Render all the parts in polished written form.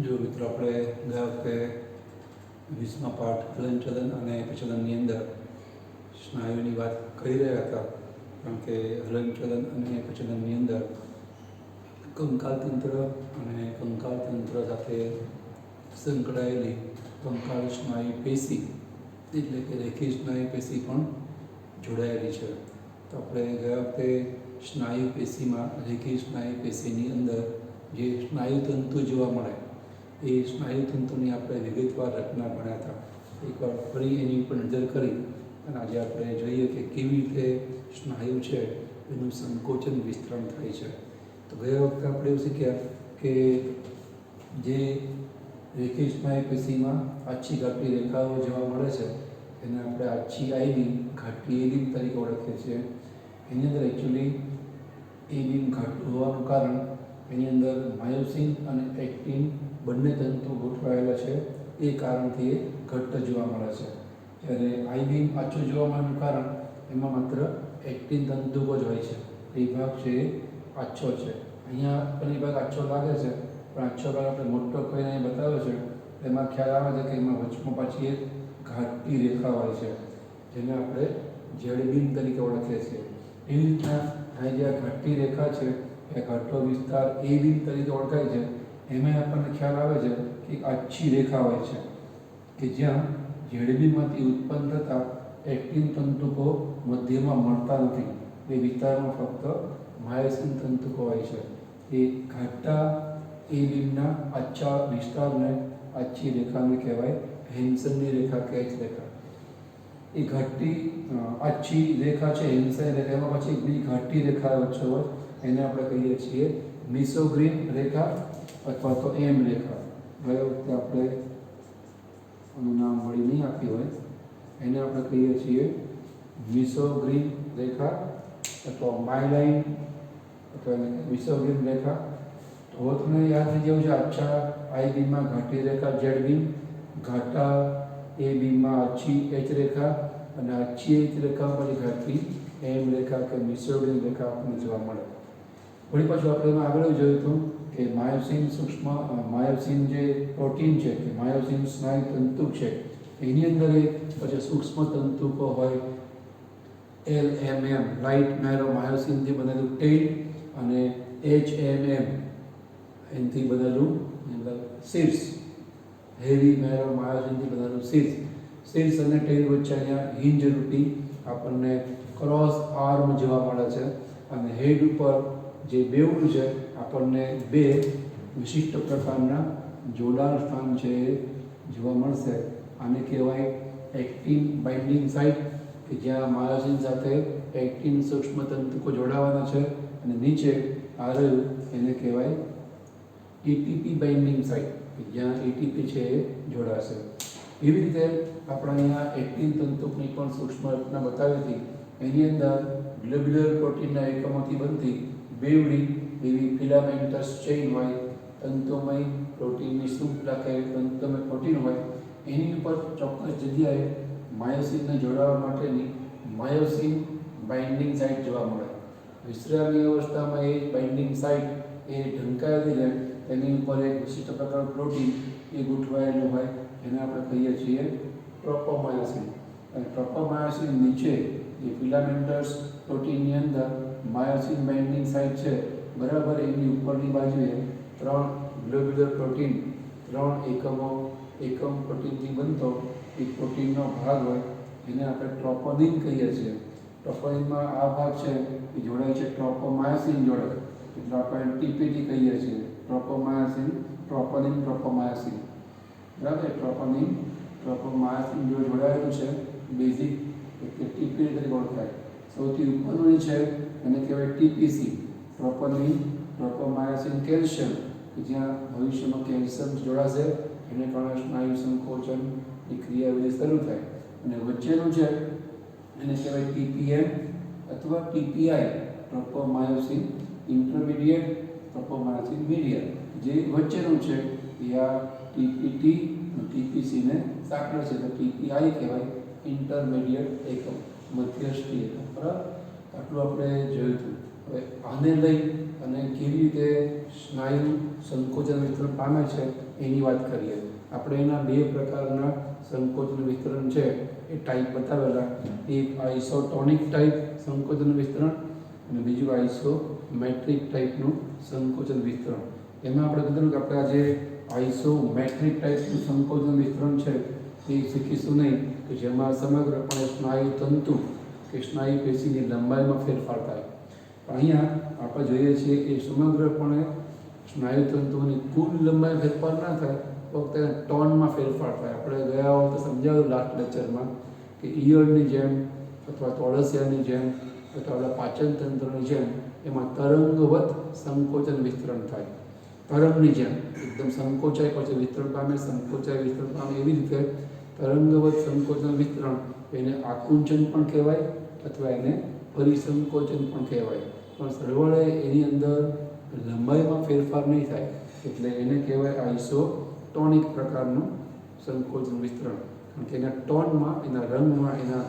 જો મિત્રો આપણે ગયા વખતે 20મા પાઠ હલનચલન અને પ્રચલનની અંદર સ્નાયુની વાત કરી રહ્યા હતા, કારણ કે હલનચલન અને પ્રચલનની અંદર કંકાલ તંત્ર અને કંકાલ તંત્ર સાથે સંકળાયેલી કંકાલ સ્નાયુ પેશી એટલે કે રેખીય સ્નાયુ પેશી પણ જોડાયેલી છે. તો આપણે ગયા વખતે સ્નાયુ પેશીમાં રેખીય સ્નાયુ પેશીની અંદર જે સ્નાયુ તંતુ જોવા મળે એ સ્નાયુ તંતુની આપણે વિગતવાર રચના ભણ્યા હતા. એકવાર ફરી એની ઉપર નજર કરી અને આજે આપણે જોઈએ કે કેવી રીતે સ્નાયુ છે એનું સંકોચન વિસ્તરણ થાય છે. તો ગયા વખતે આપણે એવું શીખ્યા કે જે રેખીય સ્નાયુ પેશીમાં આછી ઘાટી રેખાઓ જોવા મળે છે એને આપણે આછી આઈ બીમ, ઘાટી એ બીમ તરીકે ઓળખીએ છીએ. એની અંદર એકચ્યુઅલી એ બીમ ઘાટું હોવાનું કારણ એની અંદર માયોસિન અને એક્ટિન બંને તંતુ ગોઠવાયેલા છે, એ કારણથી એ ઘટ્ટ જોવા મળે છે. જ્યારે આઈ બીમ આછું જોવા મળવાનું કારણ એમાં માત્ર એક્ટિન તંતુકો જ હોય છે. એ ભાગ છે એ આછો છે. અહીંયા પણ એ ભાગ આછો લાગે છે, પણ આછો ભાગ આપણે મોટો કરીને બતાવ્યો છે એમાં ખ્યાલ આવે છે કે એમાં વચમાં પાછી એક ઘાટી રેખા હોય છે જેને આપણે ઝેડ બીમ તરીકે ઓળખીએ છીએ. એવી રીતના અહીં જે આ ઘાટી રેખા છે એ ઘાટો વિસ્તાર એ બીમ તરીકે ઓળખાય છે. એમાં આપણને ખ્યાલ આવે છે કે આછી રેખા હોય છે કે જ્યાં ઝેડબીમાંથી ઉત્પન્ન થતા એક્ટિન તંતુકો મધ્યમાં મળતા નથી. એ વિસ્તારમાં ફક્ત માયોસિન તંતુકો હોય છે. એ ઘાટા એ બીમના આછા વિસ્તારને આછી રેખાને કહેવાય હેન્સનની રેખા કે એચ રેખા. એ ઘાટી આછી રેખા છે હેન્સન રેખા, એમાં પછી એક બીજી ઘાટી રેખા વચ્ચે હોય એને આપણે કહીએ છીએ મિસોગ્રીન રેખા અથવા તો એમ રેખા. ગયા વખતે આપણે આનું નામ વળી નહીં આપ્યું હોય, એને આપણે કહીએ છીએ મિસોગ્રીન રેખા અથવા માયલાઇન અથવા મિસોગ્રીન રેખા. તો તમને યાદ થઈ જવું છે આછા આઈ બીમમાં ઘાટી રેખા ઝેડ બીમ, ઘાટા એ બીમમાં આછી એચ રેખા અને આછી એચ રેખા પર ઘાટી એમ રેખા કે મિસોગ્રીન રેખા આપણને જોવા મળે. વળી પાછું આપણે એમાં આગળ જોયું હતું કે માયોસિન સૂક્ષ્મ માયોસિન જે પ્રોટીન છે કે માયોસિન સ્નાયુ તંતુ છે એની અંદર એક પછી સૂક્ષ્મ તંતુકો હોય LMM લાઇટ મેરો માયોસિનથી બનેલું ટેલ અને HMM એનાથી બનેલું શીર્ષ હેવી મેરો માયોસિનથી બનેલું શીર્ષ અને ટેલ વચ્ચે અહીંયા હિંજ રૂપી આપણને ક્રોસ આર્મ જોવા મળે છે અને હેડ ઉપર જે બેવડું છે આપણને બે વિશિષ્ટ પ્રકારના જોડાણ સ્થાન છે એ જોવા મળશે. આને કહેવાય એક્ટિન બાઇન્ડિંગ સાઇટ કે જ્યાં માયોસિન સાથે એક્ટિન સૂક્ષ્મ તંતુકો જોડાવાના છે, અને નીચે આ રહ્યું એને કહેવાય એટીપી બાઇન્ડિંગ સાઇટ કે જ્યાં એટીપી છે એ જોડાશે. એવી રીતે આપણે અહીંયા એક્ટિન તંતુકની પણ સૂક્ષ્મ રચના બતાવી હતી. એની અંદર ગ્લોબ્યુલર પ્રોટીનના એકમોથી બનતી બેવડી એવી ફિલામેન્ટસ ચેઇન હોય, તંતુમય પ્રોટીનની શૃંખલા કે તંતુમય પ્રોટીન હોય, એની ઉપર ચોક્કસ જગ્યાએ માયોસિનને જોડાવા માટેની માયોસિન બાઇન્ડિંગ સાઇટ જોવા મળે. વિશ્રામની અવસ્થામાં એ બાઇન્ડિંગ સાઇટ એ ઢંકાયેલી રહે, તેની ઉપર એક વિશિષ્ટ પ્રકારનું પ્રોટીન એ ગોઠવાયેલું હોય, એને આપણે કહીએ છીએ ટ્રોપોમાયોસિન. અને ટ્રોપોમાયોસિન નીચે એ ફિલામેન્ટસ પ્રોટીનની અંદર માયોસિન બાઇન્ડિંગ સાઇટ છે, બરાબર એની ઉપરની બાજુએ ત્રણ ગ્લોબ્યુલર પ્રોટીન, ત્રણ એકમ પ્રોટીનથી બનતો એક પ્રોટીનનો ભાગ હોય, એને આપણે ટ્રોપોનિન કહીએ છીએ. ટ્રોપોનિનમાં આ ભાગ છે એ જોડાય છે ટ્રોપોમાયોસિન જોડે, એટલે આપણે ટીપીટી કહીએ છીએ. ટ્રોપોમાયોસિન, ટ્રોપોનિન, ટ્રોપોમાયોસિન, બરાબર. ટ્રોપોમાયોસિન જો જોડાયેલું છે બેઝિક એટલે ટીપીટી તરીકે ઓળખાય. સૌથી ઉપરનું છે એને કહેવાય ટીપીસી, ટ્રોપોનિન ટ્રોપોમાયોસિન કેલ્શિયમ, કે જ્યાં ભવિષ્યમાં કેલ્શિયમ જોડાશે એને કારણે સ્નાયુ સંકોચનની ક્રિયાવિધિ શરૂ થાય. અને વચ્ચેનું છે એને કહેવાય ટીપીએમ અથવા ટીપીઆઈ, ટ્રોપોમાયોસિન ઇન્ટરમીડિયેટ, ટ્રોપોમાયોસિન મીડિયમ. જે વચ્ચેનું છે એ આ ટીપીટી ટીપીસીને સાંકળે છે, તો ટીપીઆઈ કહેવાય ઇન્ટરમીડિયેટ એકમ, મધ્યસ્થી એકમ. બરાબર, આટલું આપણે જોયું હતું. હવે આને લઈ અને કેવી રીતે સ્નાયુ સંકોચન વિતરણ પામે છે એની વાત કરીએ. આપણે એના બે પ્રકારના સંકોચન વિસ્તરણ છે એ ટાઈપ બતાવેલા. એક આઇસોટોનિક ટાઈપ સંકોચન વિસ્તરણ અને બીજું આઇસોમેટ્રિક ટાઈપનું સંકોચન વિસ્તરણ. એમાં આપણે કીધું કે આપણે આજે આઇસોમેટ્રિક ટાઈપનું સંકોચન વિસ્તરણ છે એ શીખીશું નહીં, કે જેમાં સમગ્રપણે સ્નાયુ તંતુ કે સ્નાયુ પેશીની લંબાઈમાં ફેરફાર થાય. અહીંયા આપણે જોઈએ છીએ કે સમગ્રપણે સ્નાયુ તંતુઓની કુલ લંબાઈ ફેરફાર ના થાય, ફક્ત ટોનમાં ફેરફાર થાય. આપણે ગયા વખતે સમજાવ્યું લાસ્ટ લેક્ચરમાં કે ઈયળની જેમ અથવા તો અળસિયાની જેમ અથવા આપણા પાચન તંત્રની જેમ એમાં તરંગવત સંકોચન વિસ્તરણ થાય. તરંગની જેમ એકદમ સંકોચાય પછી વિસ્તરણ પામે, સંકોચાય વિસ્તરણ પામે, એવી રીતે તરંગવત સંકોચન વિસ્તરણ, એને આકુંચન પણ કહેવાય અથવા એને પરિસંકોચન પણ કહેવાય. પણ સરવાળે એની અંદર લંબાઈમાં ફેરફાર નહીં થાય એટલે એને કહેવાય આઇસોટોનિક પ્રકારનું સંકોચન વિસ્તરણ. કારણ કે એના ટોનમાં, એના રંગમાં, એના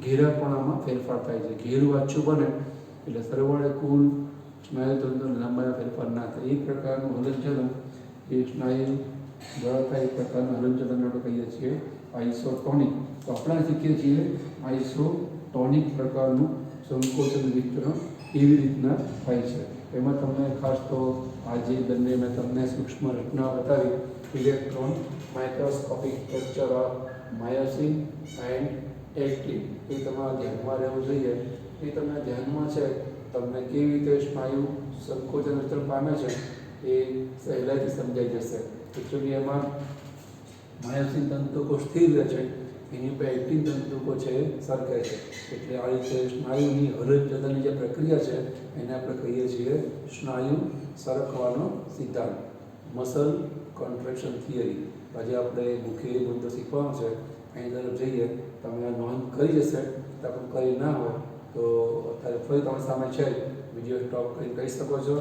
ઘેરાપણામાં ફેરફાર થાય છે. ઘેરું આછું બને એટલે સરવાળે કુલ સ્નાયુ તંતુની લંબાઈમાં ફેરફાર ના થાય. એ પ્રકારનું હલનચલન એ સ્નાયુ દ્વારા થાય એ પ્રકારનું હલનચલન આપણે કહીએ છીએ આઇસોટોનિક. તો આપણે શીખીએ છીએ આઇસોટોનિક પ્રકારનું સંકોચન વિસ્તરણ એવી રીતના થાય છે. એમાં તમને ખાસ તો આજે બંને મેં તમને સૂક્ષ્મ રચના બતાવી, electron microscopic structure of myosin and actin, એ તમારા ધ્યાનમાં રહેવું જોઈએ. એ તમને ધ્યાનમાં છે, તમને કેવી રીતે સ્નાયુ સંકોચન વિસ્તરણ પામે છે એ સહેલાઈથી સમજાઈ જશે. એકચ્યુઅલી એમાં માયોસિન તંતુકો સ્થિર રહે છે, એની ઉપર એક્ટિન તંતુકો છે સરકે છે. એટલે આ રીતે સ્નાયુની હલનચલનની જે પ્રક્રિયા છે એને આપણે કહીએ છીએ સ્નાયુ સરકવાનો સિદ્ધાંત, મસલ કોન્ટ્રેક્શન થિયરી. આજે આપણે મુખ્ય મુદ્દો શીખવાનો છે. અહીં તરફ જઈએ, તમે નોંધ કરી જશે, તમે કરી ના હોય તો અત્યારે ફરી તમારી સામે છે, વિડીયો સ્ટોપ કરીને કહી શકો છો.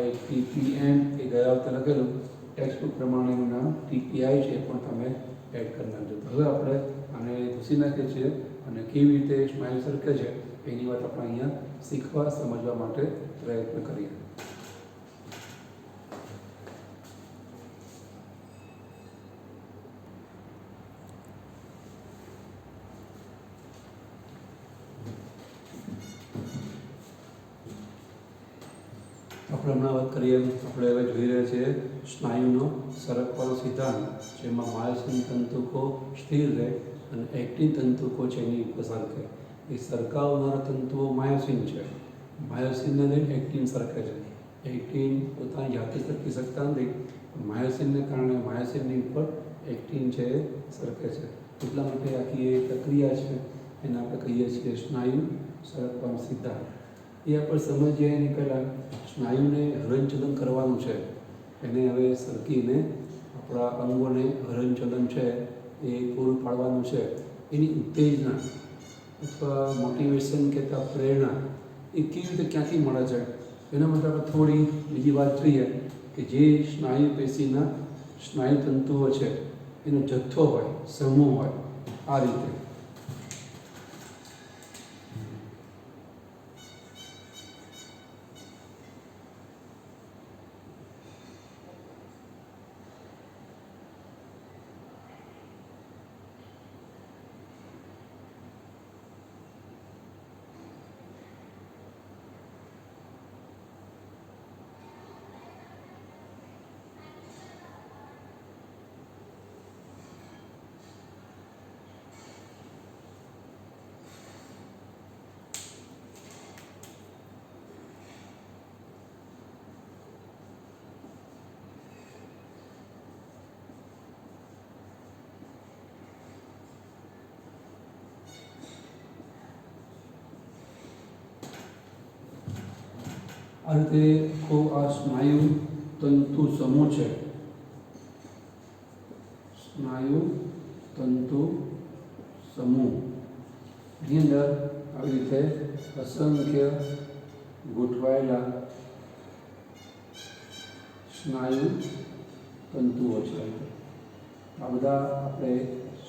ITPM એ ગયા વખતે લખેલું ટેક્સ્ટ બુક પ્રમાણે એનું નામ TPI છે, એ પણ તમે એડ કરી નાખજો. તો હવે આપણે આને ઘૂસી નાખીએ છીએ અને કેવી રીતે સ્નાયુ સરકે છે એની વાત આપણે અહીંયા શીખવા સમજવા માટે પ્રયત્ન કરીએ. આપણે હમણાં વાત કરીએ, આપણે હવે જોઈ રહ્યા છીએ સ્નાયુનો સરકવાનો સિદ્ધાંત, જેમાં માયોસિન તંતુકો સ્થિર રહે અને એક્ટિન તંતુકો છે એની ઉપર સરકે. એ સરકાવનારા તંતુઓ માયોસિન છે. માયોસિનને લઈને એક્ટિન સરકે છે. એક્ટિન પોતાની જાતે સરકી શકતા નથી, માયોસિનને કારણે માયોસિનની ઉપર એક્ટિન છે એ સરકે છે. એટલા માટે આખી એ પ્રક્રિયા છે એને આપણે કહીએ છીએ સ્નાયુ સરકવાનો સિદ્ધાંત. એ આપણે સમજીએ એની પહેલાં સ્નાયુને હલનચલન કરવાનું છે, એને હવે સરકીને આપણા અંગોને હલનચલન છે એ પૂરું પાડવાનું છે. એની ઉત્તેજના અથવા મોટિવેશન કહેતા પ્રેરણા એ કેવી રીતે ક્યાંથી મળે છે એના માટે આપણે થોડી બીજી વાત જોઈએ કે જે સ્નાયુ પેશીના સ્નાયુ તંતુઓ છે એનો જથ્થો હોય, સમૂહ હોય, આ રીતે આ રીતે આખો આ સ્નાયુ તંતુ સમૂહ છે. સ્નાયુ તંતુ સમૂહની અંદર આવી રીતે અસંખ્ય ગોઠવાયેલા સ્નાયુ તંતુઓ છે. આ બધા આપણે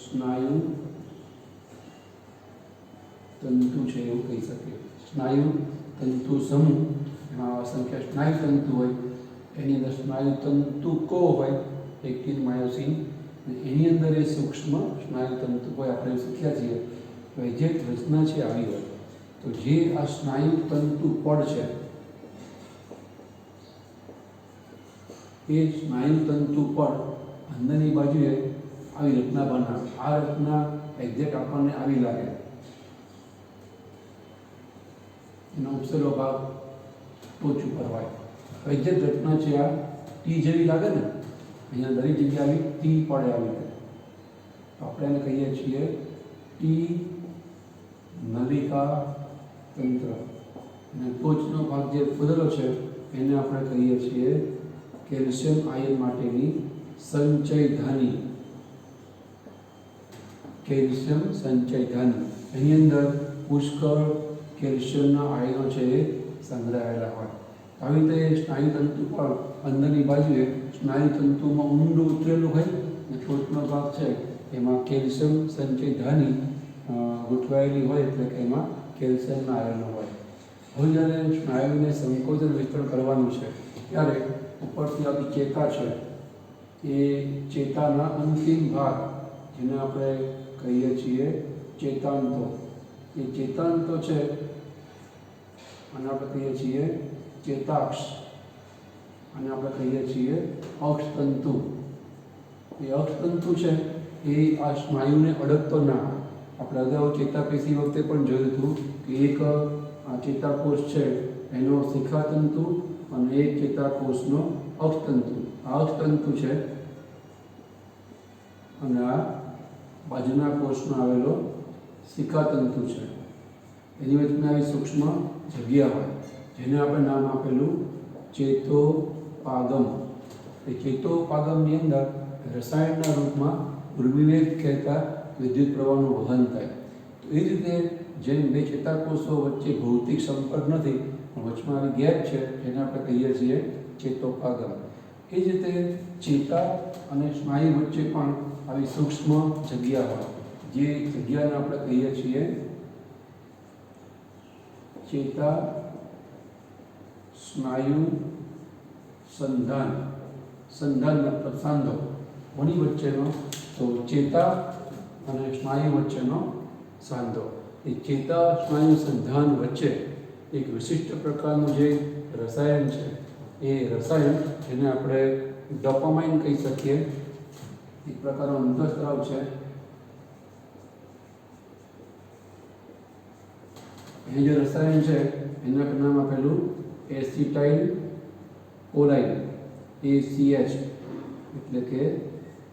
સ્નાયુ તંતુ છે એવું કહી શકીએ. સ્નાયુ તંતુ સમૂહ, એમાં અસંખ્ય સ્નાયુ તંતુ હોય, એની અંદર સ્નાયુ તંતુકો હોય, એક્ટિન માયોસિન, એની અંદર એ સૂક્ષ્મ સ્નાયુતંતુ હોય. આપણે શીખ્યા છીએ કે જે રચના છે આવી હોય તો જે આ સ્નાયુતંતુ પડ છે એ સ્નાયુતંતુ પડ અંદરની બાજુએ આવી રચના બનાવે. આ રચના એક્ઝેક્ટ આપણને આવી લાગે, એનો ઉપસેલો ભાગ ટોચ ઉપર હોય. એક્ઝેક્ટ રચના છે આ ટી જેવી લાગે ને, અહીંયા દરેક જગ્યાએ આવી ટી પડે આવી રીતે, આપણે એને કહીએ છીએ ટી નલિકા તંત્ર. અને ટોચનો ભાગ જે ફૂલેલો છે એને આપણે કહીએ છીએ કેલ્શિયમ આયન માટેની સંચયધાની. કેલ્શિયમ સંચયધાની, એની અંદર પુષ્કળ કેલ્શિયમના આયનો છે એ સંગ્રહાયેલા હોય. આવી રીતે સ્નાયુતંતુ પણ અંદરની બાજુએ સ્નાયુતંતુમાં ઊંડું ઉતરેલું હોય અને ટોચનો ભાગ છે એમાં કેલ્શિયમ સંચયધાની ગોઠવાયેલી હોય, એટલે કે એમાં કેલ્શિયમના આયનો હોય. હવે જ્યારે સ્નાયુને સંકોચન વિસ્તરણ કરવાનું છે ત્યારે ઉપરથી આપણી ચેતા છે એ ચેતાના અંતિમ ભાગ, જેને આપણે કહીએ છીએ ચેતાંતો, એ ચેતાંતો છે અને આપણે કહીએ છીએ ચેતાક્ષ, અને આપણે કહીએ છીએ અક્ષતંતુ. એ અક્ષતંતુ છે એ આ સ્નાયુને અડકતો ના. આપણે અગાઉ ચેતાપેશી વખતે પણ જોયું હતું કે એક આ ચેતાકોષ છે એનો શિખાતંતુ અને એક ચેતાકોષનો અક્ષતંતુ. આ અક્ષતંતુ છે અને આ બાજુના કોષમાં આવેલો શિખાતંતુ છે. એની વચ્ચે આવી સૂક્ષ્મ જગ્યા હોય જેને આપણે નામ આપેલું ચેતોપાગમ. એ ચેતોપાગમની અંદર રસાયણના રૂપમાં ઉર્મિવેગ કહેતા વિદ્યુત પ્રવાહનું વહન થાય. તો એ રીતે જેમ બે ચેતાકોષો વચ્ચે ભૌતિક સંપર્ક નથી પણ વચમાં આવી ગેપ છે જેને આપણે કહીએ છીએ ચેતોપાગમ. એ જ રીતે ચેતા અને સ્નાયુ વચ્ચે પણ આવી સૂક્ષ્મ જગ્યા હોય, જે જગ્યાને આપણે કહીએ છીએ ચેતા સ્નાયુ સંધાન. સંધાન મતલબ સાંધો. કોની વચ્ચેનો? તો ચેતા અને સ્નાયુ વચ્ચેનો સાંધો. એ ચેતા સ્નાયુ સંધાન વચ્ચે એક વિશિષ્ટ પ્રકારનું જે રસાયણ છે એ રસાયણ, જેને આપણે ડોપામાઇન કહી શકીએ, એક પ્રકારનો અંતઃસ્ત્રાવ છે. એ જે રસાયણ છે એના નામ આપેલું એસિટાઇલ કોલાઇન, ACH, એટલે કે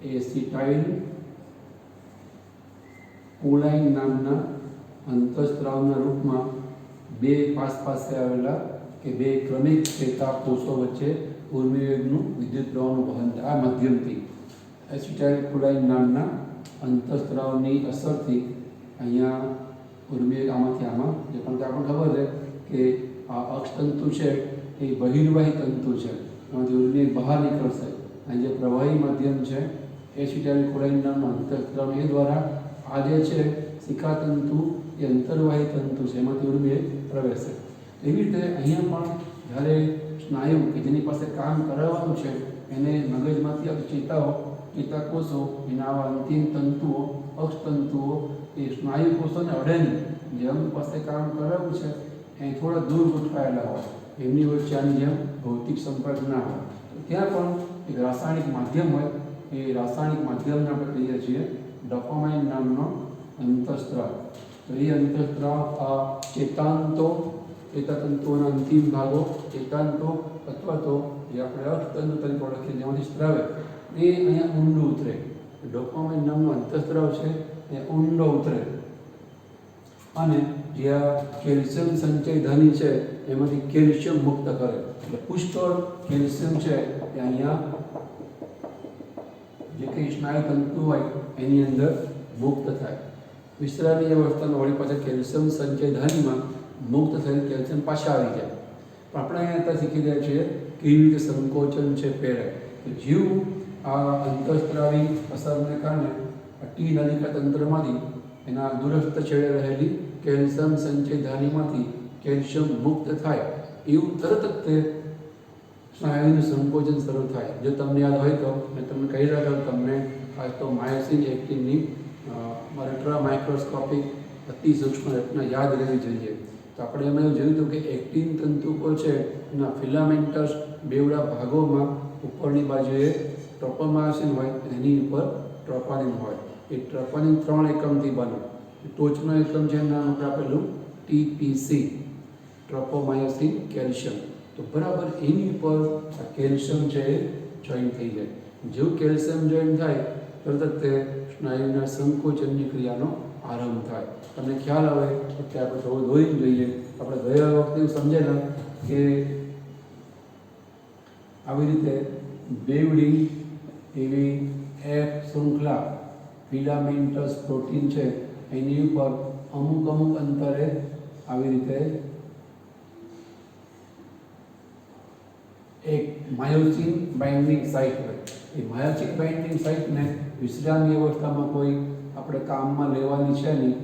એસિટાઇલ કોલાઇન નામના અંતઃસ્ત્રાવના રૂપમાં બે પાસે આવેલા કે બે ક્રમિક ચેતાકોષો વચ્ચે ઉર્મિવેગનું વિદ્યુત પ્રવાહનું વહન આ માધ્યમથી એસિટાઇલ કોલાઇન નામના અંતઃસ્ત્રાવની અસરથી અહીંયા ઉર્મિવેગ આમાંથી આમાં, જે પણ આપણને ખબર છે કે આ અક્ષતંતુ છે એ બહિર્વાહી તંતુ છે, એમાંથી ઉર્મિવેગ બહાર નીકળશે. અને જે પ્રવાહી માધ્યમ છે એસિટાઇલ કોલાઇન નામના અંતઃસ્ત્રાવ, એ દ્વારા આ જે છે શિખાતંતુ એ અંતર્વાહી તંતુ છે, એમાંથી ઉર્મિવેગ પ્રવેશે. એવી રીતે અહીંયા પણ જ્યારે સ્નાયુ કે જેની પાસે કામ કરાવવાનું છે એને મગજમાંથી ચેતાકોષો એના આવા અંતિમ તંતુઓ અક્ષતંતુઓ એ સ્નાયુ કોષોને અડે નહીં. જે અંગ પાસે કામ કરાવવું છે એ થોડા દૂર ગોઠવાયેલા હોય, એમની વચ્ચે આની જેમ ભૌતિક સંપર્ક ના હોય. ત્યાં પણ એક રાસાયણિક માધ્યમ હોય, એ રાસાયણિક માધ્યમને આપણે કહીએ છીએ ડોપામાઇન નામનો અંતઃસ્ત્રાવ. તો એ અંતઃસ્ત્રાવ આ ચેતાતંતુઓના અંતિમ ભાગો ચેતાંતો અથવા તો જે આપણે અક્ષતંતુ તરીકે ઓળખીએ જેમાંથી સ્ત્રાવે એ અહીંયા ઊંડું ઉતરે. ડોપામાઇન નામનો અંતઃસ્ત્રાવ છે એ ઊંડો ઉતરે અને જે આ કેલ્શિયમ સંચયધાની છે એમાંથી કેલ્શિયમ મુક્ત કરે. એટલે પુષ્કળ કેલ્શિયમ છે એ અહીંયા જે કંઈ સ્નાયુતંતુ હોય એની અંદર મુક્ત થાય. વિશ્રામની અવસ્થામાં વળી પાછા કેલ્શિયમ સંચયધાનીમાં મુક્ત થયેલ કેલ્શિયમ પાછા આવી જાય. પણ આપણે અહીંયા શીખી રહ્યા છીએ કેવી રીતે સંકોચન છે પ્રેરાય. જીવ આ અંતઃસ્ત્રાવી અસરને કારણે ટી નલિકા તંત્રમાંથી એના દૂરસ્થ છેડે રહેલી કેલ્શિયમ સંચયધાનીમાંથી કેલ્શિયમ મુક્ત થાય એવું તરત જ તે સ્નાયુનું સંકોચન શરૂ થાય. જો તમને યાદ હોય તો મેં તમને કહી રહ્યો હતો તમને ખાસ તો માયોસિન એક્ટિનની અલ્ટ્રા માઇક્રોસ્કોપિક અતિ સૂક્ષ્મ રચના યાદ રહેવી જોઈએ. તો આપણે એમાં એવું જોયું હતું કે એક્ટિન તંતુકો છે એના ફિલામેન્ટસ બેવડા ભાગોમાં ઉપરની બાજુએ ટ્રોપોમાયોસિન હોય, એની ઉપર ટ્રોપોનિન હોય. એ ટ્રોપોનિન 3 એકમથી બને. ટોચનો એકમ છે નામ આપણે આપેલું ટીપીસી, ટ્રોપોમાયોસિન કેલ્શિયમ. તો બરાબર એની ઉપર આ કેલ્શિયમ છે એ જોઈન થઈ જાય. જેવું કેલ્શિયમ જોઈન થાય તરત જ તે સ્નાયુના સંકોચનની ક્રિયાનો આરંભ થાય. તમને ખ્યાલ આવે કે આપણે થોડું દોરી જોઈએ. આપણે ગયા વખતે એવું સમજેલા કે આવી રીતે બેવડી એવી એફ શૃંખલા ફિલામેન્ટસ પ્રોટીન છે એની ઉપર અમુક અંતરે આવી રીતે એક માયોસિન બાઇન્ડિંગ સાઇટ હોય. એ માયોસિન બાઇન્ડિંગ સાઇટને વિશ્રામની અવસ્થામાં કોઈ આપણે કામમાં લેવાની છે નહીં,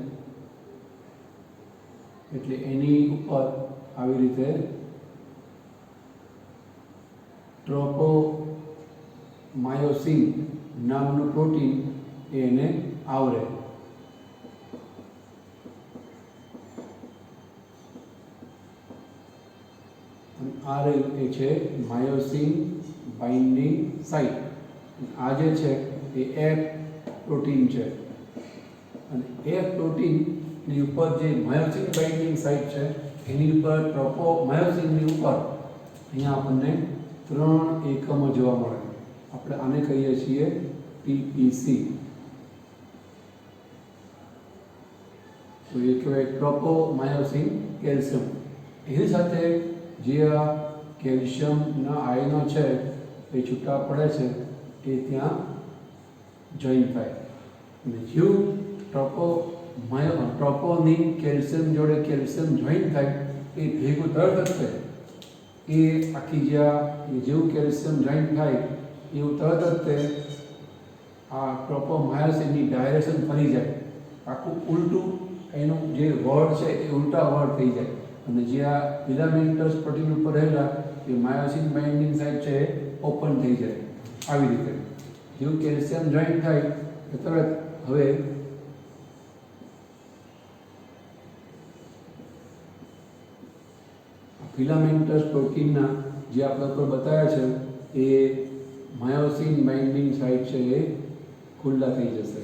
એટલે એની ઉપર આવી રીતે ટ્રોપોમાયોસિન નામનું પ્રોટીન એને આવરે. આ એ છે માયોસિન બાઇન્ડિંગ સાઇટ. આ જે છે એ એફ પ્રોટીન છે અને એફ પ્રોટીનની ઉપર જે માયોસિન બાઇન્ડિંગ સાઇટ છે એની ઉપર ટ્રોપોમાયોસિનની ઉપર અહીંયા આપણને 3 એકમો જોવા મળે. આપણે આને કહીએ છીએ ટીપીસી. તો એ કહેવાય ટ્રોપોમાયોસિન કેલ્શિયમ. એની સાથે જે આ કેલ્શિયમના આયનો છે એ છૂટા પડે છે એ ત્યાં જોઈન થાય. અને જેવું ટ્રોપોનિન કેલ્શિયમ જોડે કેલ્શિયમ જોઈન થાય એ ભેગું તરત જ એ આખી જેવું કેલ્શિયમ જોઈન થાય એવું તરત જ તે આ ટ્રોપોમાયોસિનની ડાયરેક્શન ફરી જાય. આખું ઉલટું એનું જે વર્ડ છે એ ઉલટા વર્ડ થઈ જાય અને જે આ ફિલામેન્ટસ પ્રોટીન ઉપર રહેલા એ માયોસિન બાઇન્ડિંગ સાઇટ છે એ ઓપન થઈ જાય. આવી રીતે જેવું કેલ્શિયમ જોઈન થાય એ તરત હવે ફિલામેન્ટસ પ્રોટીનના જે આપણે ઉપર બતાવ્યા છે એ માયોસિન બાઇન્ડિંગ સાઇટ છે એ ખુલ્લા થઈ જશે.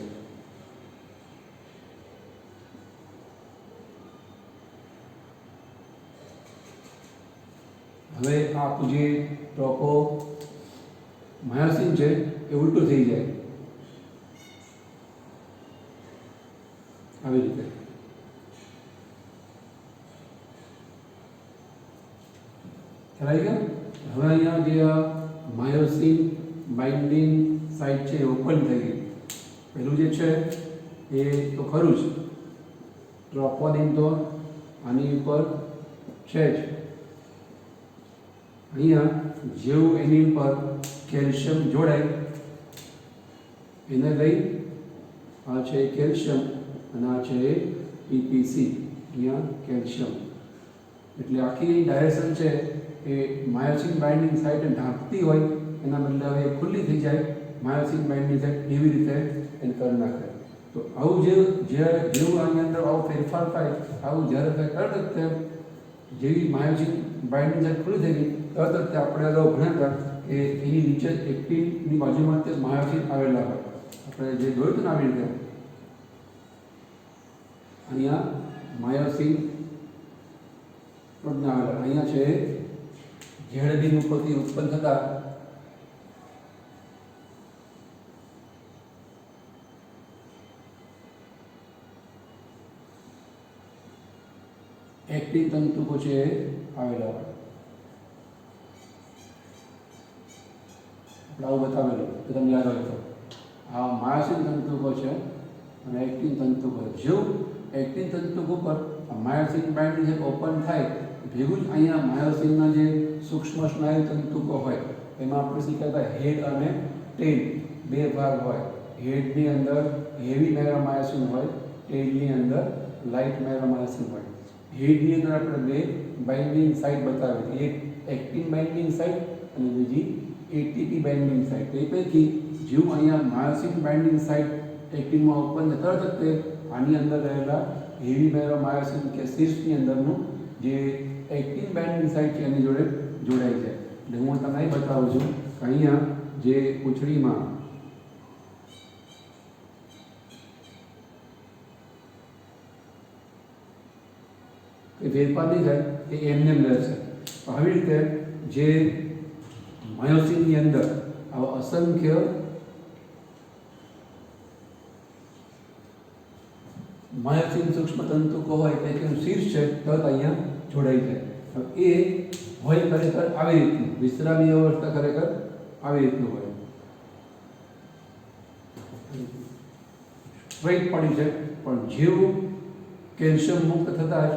હવે આપણું જે ટ્રોપોમાયોસિન છે એ ઉલટું થઈ જાય આવી રીતે. ખ્યાલ આવી ગયો? હવે અહીંયા જે માયોસિન બાઇન્ડિંગ સાઇટ છે એ ઓપન થઈ ગઈ. પેલું જે છે એ તો ખરું જ, ટ્રોપોનિન તો આની ઉપર છે જ. અહીંયા જેવું એની ઉપર કેલ્શિયમ જોડાય એને લઈ આ છે કેલ્શિયમ અને આ છે ટીપીસી. અહીંયા કેલ્શિયમ એટલે આખી ડાયરેક્શન છે એ માયોસિન બાઇન્ડિંગ સાઇટ ઢાંકતી હોય એના બદલે હવે ખુલ્લી થઈ જાય. માયોસિન બાઇન્ડિંગ સાઇટ એવી રીતે એને કરી નાખે. તો આવું જેવું આની અંદર આવો ફેરફાર થાય, આવું જ્યારે થાય તરત જ જેવી માયોસિન બાઇન્ડિંગ સાઇટ ખુલ્લી થઈ ગઈ તરત જ આપણે અગાઉ ભણ્યા હતા કે એની નીચે એક્ટિનની બાજુમાં તે માયોસિન આવેલા હોય. આપણે જે જોયું હતું ને આવી રીતે અહીંયા માયોસિન પણ આવેલા. અહીંયા છે ઝેડબીન ઉપરથી ઉત્પન્ન થતા એક્ટિન તંતુકો છે એ આવેલા હોય. આપણે આવું બતાવેલું તો તમને યાદ હોય તો આ માયોસિન તંતુકો છે અને એક્ટિન તંતુકો. જેવું એક્ટિન તંતુકો પર માયોસિન બાઇન્ડિંગ ઓપન થાય ભેગું જ અહીંયા માયોસિનના જે સૂક્ષ્મ સ્નાયુ તંતુકો હોય એમાં આપણે શીખ્યા હતા હેડ અને ટેલ બે ભાગ હોય. હેડની અંદર હેવી મેરોમાયોસિન હોય, ટેલની અંદર લાઇટ મેરોમાયોસિન હોય. હેડની અંદર આપણે બે બાઇન્ડિંગ સાઇટ બતાવી, એક એક્ટિન બાઇન્ડિંગ સાઇટ અને બીજી એટીપી બાઇન્ડિંગ સાઇટ. તો એ પૈકી જેવું અહીંયા માયોસિન બાઇન્ડિંગ સાઇટ એક્ટિનમાં ઓપન થાય તરત જ તે આની અંદર રહેલા હેવી માયોસિન કે શીર્ષની અંદરનું જે એક્ટિન બાઇન્ડિંગ સાઇટ છે એની જોડે જોડાઈ જાય. એટલે હું તમને એ બતાવું છું કે અહીંયા જે પૂંછડીમાં એ ફેરફાર નહીં થાય એ એમને એમ રહેશે. આવી રીતે જે માયોસિનની અંદર આવા અસંખ્ય માયોસિન સૂક્ષ્મ તંતુકો હોય પૈકીનું શીર્ષ છે તરત અહીંયા જોડાઈ જાય. એ હોય ખરેખર આવી રીતનું વિશ્રામી અવસ્થા ખરેખર આવી રીતનું હોય. સ્ટ્રેટ પડી છે પણ જેવું કેલ્શિયમ મુક્ત થતાં જ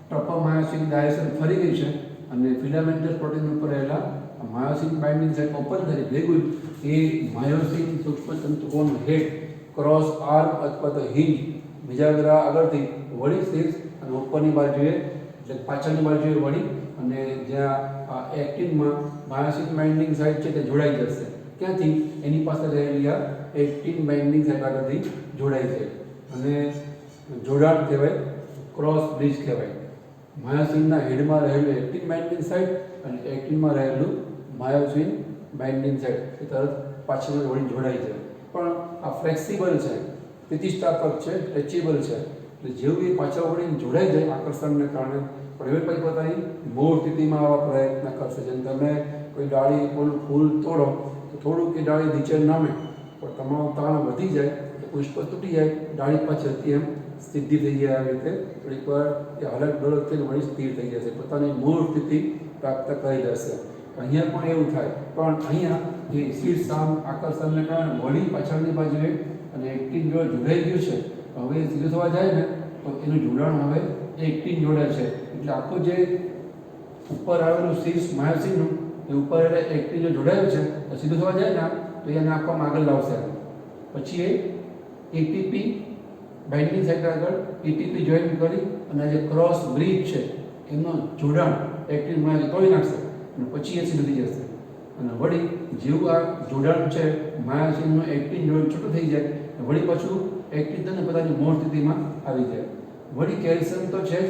ટ્રોપોમાયોસિન ડાયસન ફરી ગઈ છે અને ફિલામેન્ટસ પ્રોટીન ઉપર રહેલા માયોસિન બાઇન્ડિંગ સાઇટ ઓપન થઈ ભેગું એ માયોસિન સૂક્ષ્મ તંતુકોનું હેડ ક્રોસ આર્મ અથવા તો હિંજ બીજાગ્રા આગળથી વળી શીર્ષ અને ઉપરની બાજુએ એટલે પાછળની બાજુએ વળી અને જ્યાં આ એક્ટિનમાં માયોસિન બાઇન્ડિંગ સાઇટ છે તે જોડાઈ જશે. ક્યાંથી એની પાસે રહેલી આ એક્ટિન બાઇન્ડિંગ સાઇટ આગળથી જોડાઈ જાય અને જોડાણ કહેવાય, ક્રોસ બ્રિજ કહેવાય. માયોસિનના હેડમાં રહેલું એક્ટિન બાઇન્ડિંગ સાઇટ અને એક્ટિનમાં રહેલું માયોસિન બાઇન્ડિંગ સાઇટ એ તરત પાછળ વળી જોડાઈ જાય. પણ આ ફ્લેક્સિબલ છે, સ્થિતિસ્થાપક છે, સ્ટ્રેચેબલ છે. એટલે જેવું એ પાછળ વળીને જોડાઈ જાય આકર્ષણને કારણે પણ એ પછી પોતાની મૂળ સ્થિતિમાં આવવા પ્રયત્ન કરશે. જેમ તમે કોઈ ડાળી ફૂલ તોડો તો થોડુંક એ ડાળી નીચે નમે પણ તમારો તાણ વધી જાય તો પુષ્પ તૂટી જાય, ડાળી પાછળથી એમ સિદ્ધિ થઈ જાય. આવી રીતે થોડીક વાર એ હલક ડોલક થઈને વળી સ્થિર થઈ જશે, પોતાની મૂળ સ્થિતિ પ્રાપ્ત કરી લેશે. અહીંયા પણ એવું થાય પણ અહીંયા જે શીર્ષ આમ આકર્ષણને કારણે વળી પાછળની બાજુએ અને એક્ટિન જોડે જોડાઈ ગયું છે. હવે સીધું થવા જાય ને તો એનું જોડાણ હવે એક્ટિન જોડે છે. એટલે આખું જે ઉપર આવેલું શીર્ષ માયોસિનનું એ ઉપર એટલે એક્ટિન જો જોડાયું છે તો સીધું થવા જાય ને તો એને આપવામાં આગળ લાવશે. પછી એ એટીપી બાઇન્ડિંગ સાઇટ આગળ એટીપી જોઈન કરી અને જે ક્રોસ બ્રિજ છે એનું જોડાણ એક્ટિન માયોસિન તોડી નાખશે અને પછી એ સીધું થઈ જશે. અને વળી જેવું આ જોડાણ છે માયોસિનનું એક્ટિન જોડાણ છૂટું થઈ જાય વળી પાછું એક્ટિન તેને પોતાની મૂળ સ્થિતિમાં આવી જાય. વળી કેલ્શિયમ તો છે જ,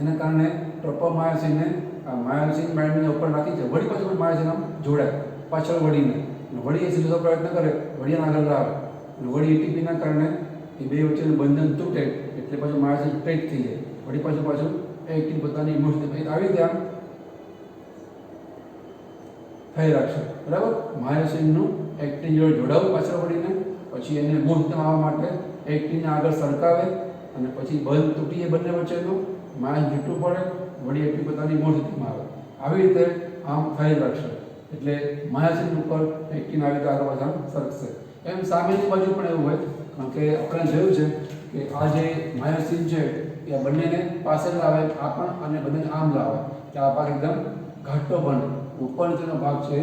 એના કારણે ટ્રોપોમાયોસિનને આ માયોસિન બાઇન્ડિંગ ઉપર નાખી છે. વળી પાછું માયોસિન આમ જોડાય પાછળ વળીને વળી એ સીધો પ્રયત્ન કરે વળી આગળ લાવે અને વળી એટીપીના કારણે એ બે વચ્ચેનું બંધન તૂટે એટલે પાછું માયોસિન સ્ટ્રેટ થઈ જાય. વળી પાછું એક્ટિન પોતાની મૂળ સ્થિતિ આવી રીતે આમ થઈ રાખશે. બરાબર, માયોસિનનું એક્ટિન જોડે જોડાવું પાછળ વળીને પછી એને મૂળ સ્થિતિમાં આવવા માટે એક્ટિનને આગળ સરકાવે અને પછી બંધ તૂટીએ બંને વચ્ચેનું માયોસિન જૂઠું પડે વળી એક્ટિન પોતાની મૂળ સ્થિતિમાં આવે. આવી રીતે આમ થઈ રાખશે એટલે માયોસિન ઉપર એક્ટિન આવી રીતે આગળ પાછળ સરકશે. એમ સામેની બાજુ પણ એવું હોય કારણ કે આપણે જોયું છે કે આ જે માયોસિન છે એ બંનેને પાસે લાવે આ પણ અને બંનેને આમ લાવે એટલે આ ભાગ એકદમ ઘાટો બને, ઉપરનો તેનો ભાગ છે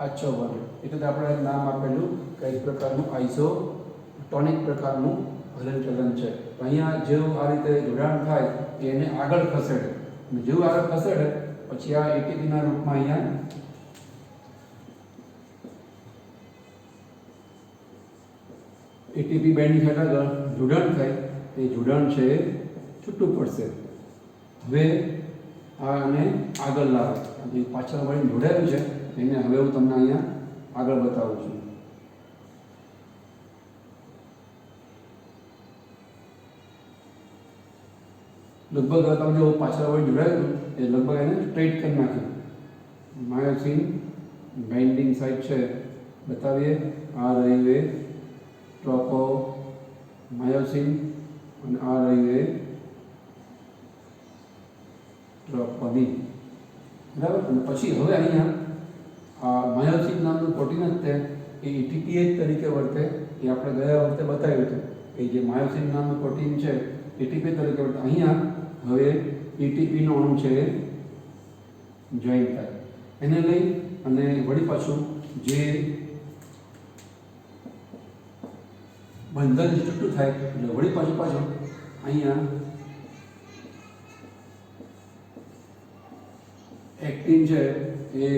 આછો બને. એટલે આપણે નામ આપેલું કઈ પ્રકારનું આઇસોટોનિક પ્રકારનું હલનચલન છે. તો અહીંયા જેવું આ રીતે જોડાણ થાય એને આગળ ખસેડે અને જેવું આગળ ખસેડે પછી આ એટીપીના રૂપમાં અહીંયા એટીપી બાઇન્ડિંગ સાઇટ આગળ જોડાણ થાય એ જોડાણ છે છૂટું પડશે. હવે આને આગળ લાવે જે પાછળ વળી જોડાયેલું છે એને હવે હું તમને અહીંયા આગળ બતાવું છું. લગભગ તમે જો પાછળ વળી જોડાયેલું એ લગભગ એને સ્ટ્રેટ કરી નાખ્યું. માયોસિન બાઇન્ડિંગ સાઇટ છે બતાવીએ આ રહ્યું એ ટ્રોપોમાયોસિન અને આ રહ્યું એ ટ્રોપોનિન. બરાબર, અને પછી હવે અહીંયા આ માયોસિન નામનું પ્રોટીન જ તે એ એટીપીએચ તરીકે વર્તે એ આપણે ગયા વખતે બતાવ્યું હતું કે જે માયોસિન નામનું પ્રોટીન છે એટીપી તરીકે વર્તે. અહીંયા હવે એટીપીનો અણુ છે એ જોઈન થાય એને લઈ અને વળી પાછું જે બંધન છૂટું થાય એટલે વળી પાછું અહીંયા એક્ટિન છે એ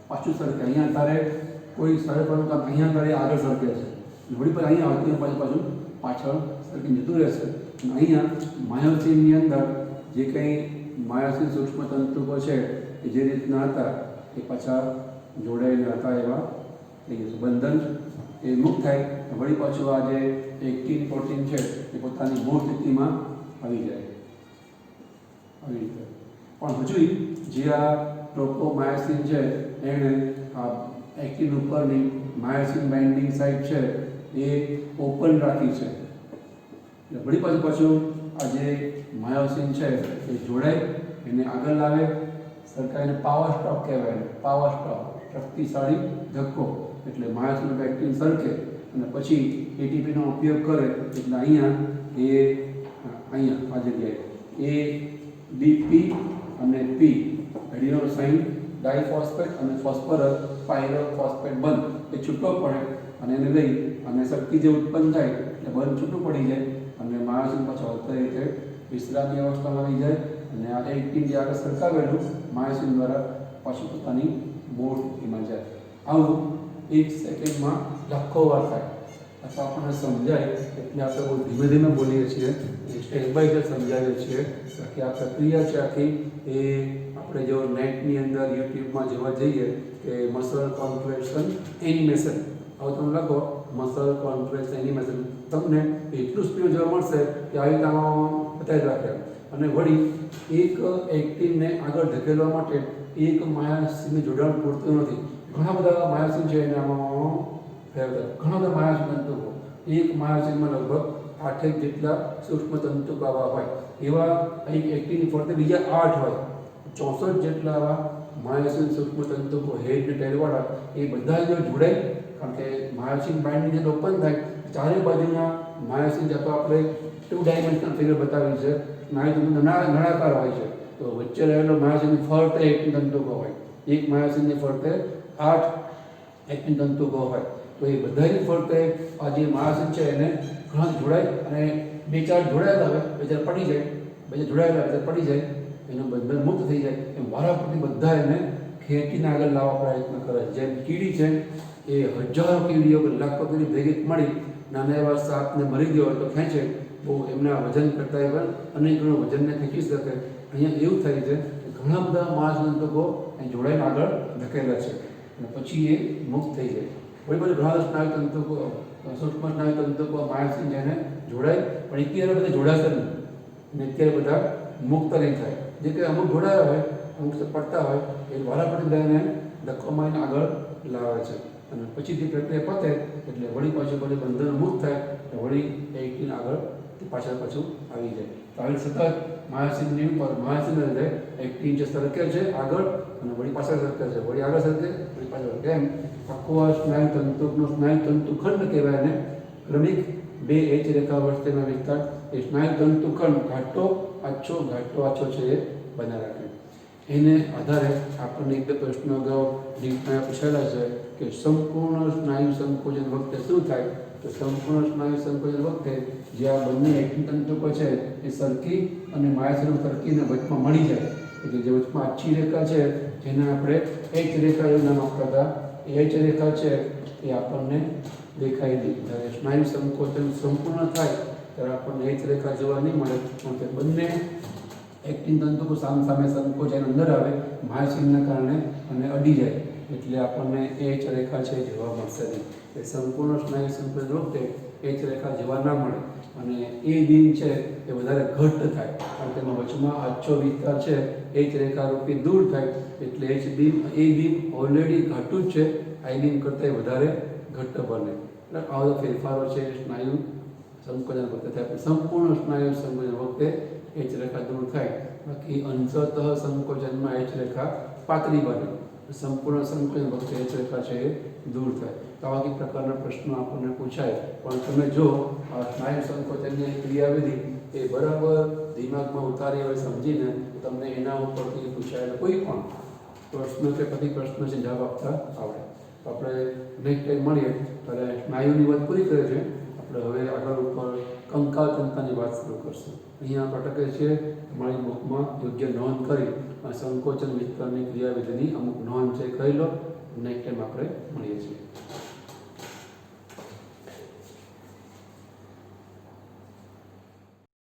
પાછું સરકે. અહીંયા તારે કોઈ સરકવાનું કામ અહીંયા તારે આગળ સરકે છે, વળી પર અહીંયા આવતી પાછું પાછળ સરકી જતું રહેશે. અને અહીંયા માયોસિનની અંદર જે કંઈ માયોસિન સૂક્ષ્મ તંતુકો છે કે જે રીતના હતા એ પાછા જોડાયેલા હતા એવા થઈ જશે. બંધન એ મુક્ત થાય, વળી પાછું આ જે એક્ટિન પ્રોટીન છે એ પોતાની મૂળ સ્થિતિમાં આવી જાય. આવી રીતે પણ હજુ જે આ ટ્રોપોમાયોસિન છે એણે આ એક્ટિન ઉપરની માયોસિન બાઇન્ડિંગ સાઇટ છે એ ઓપન રાખી છે. એટલે વળી પાછું આ જે માયોસિન છે એ જોડાય, એને આગળ લાવે, સરકારને પાવર સ્ટોક કહેવાય. પાવર સ્ટોક, શક્તિશાળી ધક્કો. એટલે માયોસિન એક્ટિન સરકે અને પછી એટીપીનો ઉપયોગ કરે એટલે અહીંયા આ જગ્યાએ એડીપી અને પી એડિનોસાઇન ડાયફોસ્ફેટ અને ફોસ્ફરસ પાયરોફોસ્ફેટ બંધ એ છૂટો પડે અને એને લઈ અને શક્તિ જે ઉત્પન્ન થાય એટલે બંધ છૂટું પડી જાય અને માયોસિન પાછો હલતી રીતે વિશ્રામની અવસ્થામાં આવી જાય અને આ એક્ટિન જે આગળ સરકાવેલું માયોસિન દ્વારા પાછું પોતાની મૂળ સ્થિતિમાં જાય. આવું 1 સેકન્ડમાં લાખો વાર થાય. અથવા આપણને સમજાય એટલે આપણે બહુ ધીમે ધીમે બોલીએ છીએ, સ્ટેપ બાય સ્ટેપ સમજાવીએ છીએ. બાકી આ પ્રક્રિયા છે આખી એ આપણે જો નેટની અંદર યુટ્યુબમાં જોવા જઈએ કે મસલ કોન્ટ્રેક્શન એનિમેશન, હવે તમે લખો મસલ કોન્ટ્રેક્શન એનિમેશન, તમને એટલું સ્પીડ જોવા મળશે કે આવી રીતે આમાં બતાવી રાખે. અને વળી એક એક્ટિનને આગળ ધકેલવા માટે એક માયોસિનનું જોડાણ પૂરતું નથી. ઘણા બધા માયોસિન છે એને આમાં ફેરવતા, ઘણા બધા માયોસિન તંતુકો, એક માયોસિનમાં લગભગ 8 જેટલા સૂક્ષ્મ તંતુકો આવા હોય. એવા એક એક્ટિનની ફરતે બીજા 8 હોય, 64 જેટલા આવા માયોસિન સૂક્ષ્મ તંતુકો હેડ ને ટેલવાળા એ બધા જો જોડાય, કારણ કે માયોસિન બાઇન્ડિંગ જે ઓપન થાય ચારે બાજુના માયોસિન જતો આપણે 2 ડાયમેન્શનલ ફિગર બતાવી છે, નળાકાર હોય છે. તો વચ્ચે રહેલો માયોસિનની ફરતે એક્ટિન તંતુકો હોય, એક માયોસિનની ફરતે 8 એક્ટિન તંતુકો હોય. તો એ બધાની ફરતે આ જે માયોસિન છે એને ઘણા જોડાય અને 2-4 જોડાયેલા હોય, 2-4 પડી જાય, 2 જોડાયેલા 2 પડી જાય, એનું બંધન મુક્ત થઈ જાય. એમ વારાફરતી બધા એને ખેંચીને આગળ લાવવા પ્રયત્ન કરે. જેમ કીડી છે એ હજારો કીડીઓ લાખો કીડી ભેગી મળી નાના એવા સાપને મરી ગયો હોય તો ખેંચે, બહુ એમના વજન કરતાં પણ અનેક ગણું વજનને ખેંચી શકે. અહીંયા એવું થાય છે કે ઘણા બધા માયોસિન તંતુકો અહીં જોડાઈને આગળ ધકેલા છે અને પછી એ મુક્ત થઈ જાય. વળી પછી ઘણા સ્નાયુ તંતુકો, સૂક્ષ્મ સ્નાયુ તંતુકો માયોસિન જેને જોડાય પણ અત્યારે બધા જોડાશે નહીં અને અત્યારે બધા મુક્ત નહીં થાય. જે કે અમુક જોડાયા હોય, અમુક પડતા હોય એ વારાફરતી બધાને ધક્કો મારીને આગળ લાવે છે અને પછીથી પ્રક્રિયા પતે એટલે વળી પાછું બંધન મુક્ત થાય એટલે વળી એક્ટિન આગળ પાછળ પાછું આવી જાય. તો આવી સતત માયોસિનની ઉપર માયોસિન લીધે એક્ટિન જે સરકે છે આગળ અને વળી પાછળ સરકે છે, વળી આગળ સરકે વળી પાછળ. કેમ? આખો આ સ્નાયુ તંતુકનો સ્નાયુ તંતુખંડ કહેવાય ને. ક્રમિક 2 H રેખા વચ્ચેનો વિસ્તાર એ સ્નાયુ તંતુખંડ ઘાટો આછો છે એ બનાવી રાખે. એને આધારે આપણને 1-2 પ્રશ્નો અગાઉ ડીપમાં પૂછેલા છે કે સંપૂર્ણ સ્નાયુ સંકોચન વખતે શું થાય. તો સંપૂર્ણ સ્નાયુ સંકોચન વખતે જે આ બંને એક્ટિન તંતુકો છે એ સરકી અને માયોસિન સરકીને વચમાં મળી જાય. એટલે જે વચમાં આછી રેખા છે જેને આપણે H રેખા એવું નામ આપતા હતા, એ H રેખા છે એ આપણને દેખાય નહીં. જ્યારે સ્નાયુ સંકોચન સંપૂર્ણ થાય ત્યારે આપણને H રેખા જોવા નહીં મળે, કારણ કે બંને એક્ટિન તંતુકો સામે સંકોચાઈને અંદર આવે માયોસિનના કારણે અને અડી જાય, એટલે આપણને H રેખા છે જોવા મળશે નહીં. એ સંપૂર્ણ સ્નાયુ સંકોચન વખતે H રેખા જોવા ના મળે અને એ બીમ છે એ વધારે ઘટ્ટ થાય, કારણ કે એમાં વચમાં આછો વિસ્તાર છે H રેખા રૂપી દૂર થાય એટલે એ બીમ ઓલરેડી ઘાટું જ છે, આ બીમ કરતાં વધારે ઘટ્ટ બને. એટલે આવા ફેરફારો છે સ્નાયુ સંકોચન વખતે થાય. સંપૂર્ણ સ્નાયુ સંકોચન વખતે H રેખા દૂર થાય, બાકી અંશતઃ સંકોચનમાં H રેખા પાતળી બને. સંપૂર્ણ સંકોચન વખતે H રેખા છે એ દૂર થાય. તો આવા કઈ પ્રકારના પ્રશ્નો આપણને પૂછાય, પણ તમે જો આ સ્નાયુ સંકોચનની ક્રિયાવિધિ એ બરાબર દિમાગમાં ઉતારી હોય સમજીને તમને એના ઉપરથી પૂછાયેલા કોઈ પણ પ્રશ્ન કે બધી પ્રશ્નો છે જવાબ આપતા આવડે. તો આપણે નેક્સ્ટ ટાઈમ મળીએ ત્યારે સ્નાયુની વાત પૂરી કરે છે. આપણે હવે આગળ ઉપર કંકાલ તંત્રની વાત શરૂ કરશું. અહીંયા આપણે અટકે છે તમારી બુકમાં યોગ્ય નોંધ કરી સંકોચન વિસ્તારની ક્રિયાવિધિની અમુક નોંધ છે કહી લો નેક્સ્ટ ટાઈમ આપણે મળીએ છીએ.